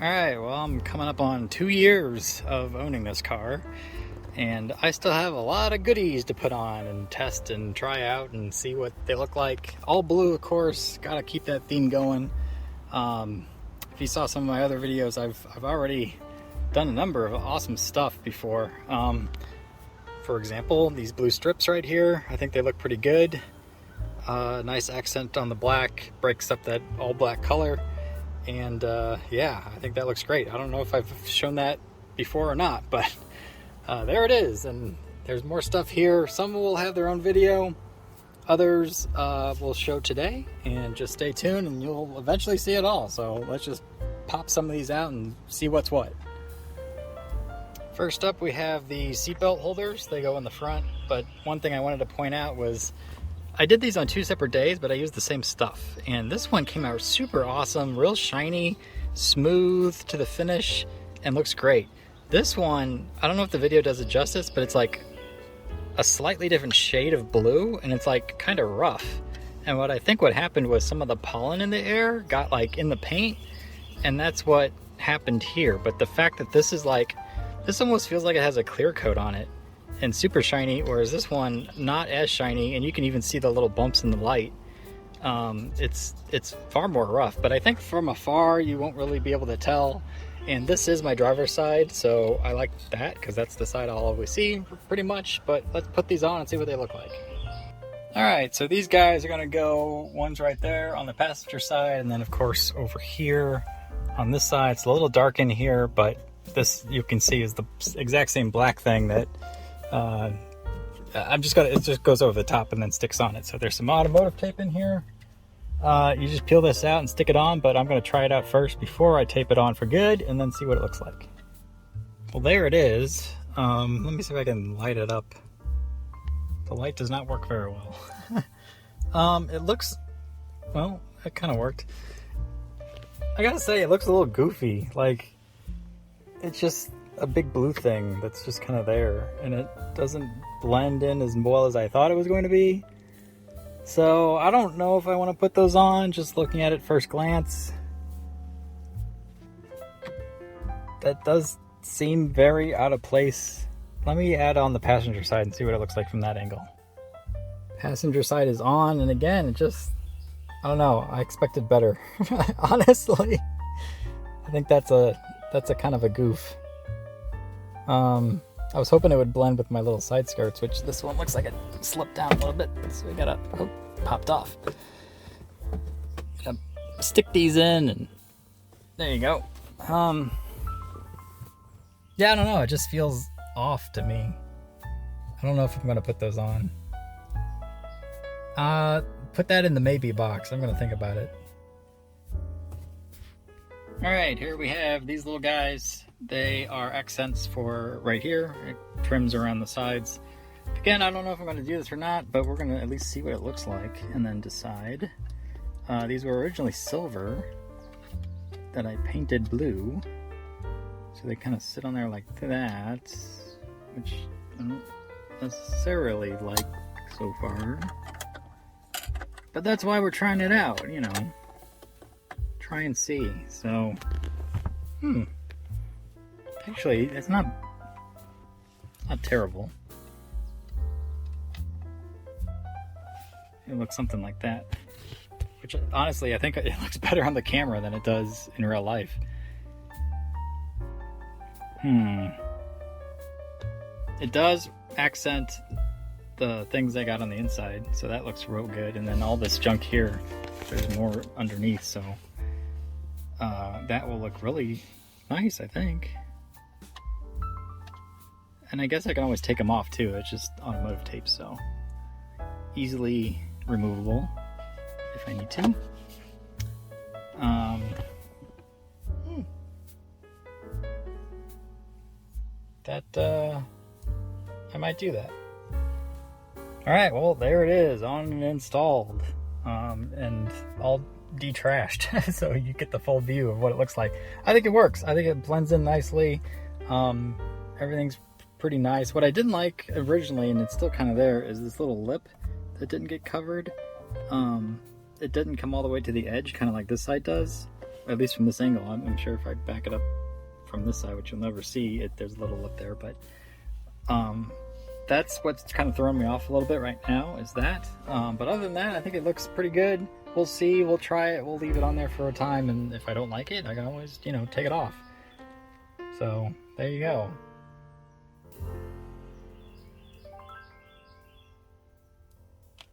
Alright, well, I'm coming up on 2 years of owning this car, and I still have a lot of goodies to put on and test and try out and see what they look like. All blue, of course, gotta keep that theme going. If you saw some of my other videos, I've already done a number of awesome stuff before. For example, these blue strips right here, I think they look pretty good. Nice accent on the black, breaks up that all black color. And yeah, I think that looks great. I don't know if I've shown that before or not, but there it is. And there's more stuff here. Some will have their own video, others will show today, and just stay tuned and you'll eventually see it all. So let's just pop some of these out and see what's what. First up, we have the seatbelt holders. They go in the front, but one thing I wanted to point out was I did these on 2 separate days, but I used the same stuff. And this one came out super awesome, real shiny, smooth to the finish, and looks great. This one, I don't know if the video does it justice, but it's like a slightly different shade of blue, and it's like kind of rough. And what I think what happened was some of the pollen in the air got like in the paint, and that's what happened here. But the fact that this is like, this almost feels like it has a clear coat on it and super shiny, whereas this one not as shiny, and you can even see the little bumps in the light. It's far more rough, but I think from afar you won't really be able to tell. And this is my driver's side, so I like that because that's the side I'll always see pretty much. But let's put these on and see what they look like. All right, so these guys are gonna go, one's right there on the passenger side, and then of course over here on this side. It's a little dark in here, but this you can see is the exact same black thing that it just goes over the top and then sticks on it. So there's some automotive tape in here. You just peel this out and stick it on, but I'm going to try it out first before I tape it on for good and then see what it looks like. Well, there it is. Let me see if I can light it up. The light does not work very well. It looks, well, it kind of worked. I gotta say, it looks a little goofy. Like, it's just a big blue thing that's just kind of there, and it doesn't blend in as well as I thought it was going to be. So I don't know if I want to put those on. Just looking at it first glance, that does seem very out of place. Let me add on the passenger side and see what it looks like from that angle. Passenger side is on, and again, it just, I don't know, I expected better. Honestly, I think that's a kind of a goof. I was hoping it would blend with my little side skirts, which this one looks like it slipped down a little bit, so we gotta, oh, popped off. Gonna stick these in, and there you go. Yeah, I don't know, it just feels off to me. I don't know if I'm gonna put those on. Put that in the maybe box. I'm gonna think about it. All right, here we have these little guys. They are accents for right here. It trims around the sides. Again, I don't know if I'm going to do this or not, but we're going to at least see what it looks like and then decide. These were originally silver that I painted blue. So they kind of sit on there like that, which I don't necessarily like so far. But that's why we're trying it out, you know. Try and see. So, actually, it's not terrible. It looks something like that. Which, honestly, I think it looks better on the camera than it does in real life. It does accent the things I got on the inside, so that looks real good. And then all this junk here, there's more underneath, so that will look really nice, I think. And I guess I can always take them off too. It's just automotive tape, so easily removable if I need to. I might do that. All right, well, there it is, on and installed, and all detrashed, so you get the full view of what it looks like. I think it works. I think it blends in nicely. Everything's pretty nice. What I didn't like originally, and it's still kind of there, is this little lip that didn't get covered. It didn't come all the way to the edge, kind of like this side does. at least from this angle. I'm sure if I back it up from this side, which you'll never see, there's a little lip there, but that's what's kind of throwing me off a little bit right now, is that. But other than that, I think it looks pretty good. We'll see, we'll try it, we'll leave it on there for a time, and if I don't like it, I can always, you know, take it off. So there you go.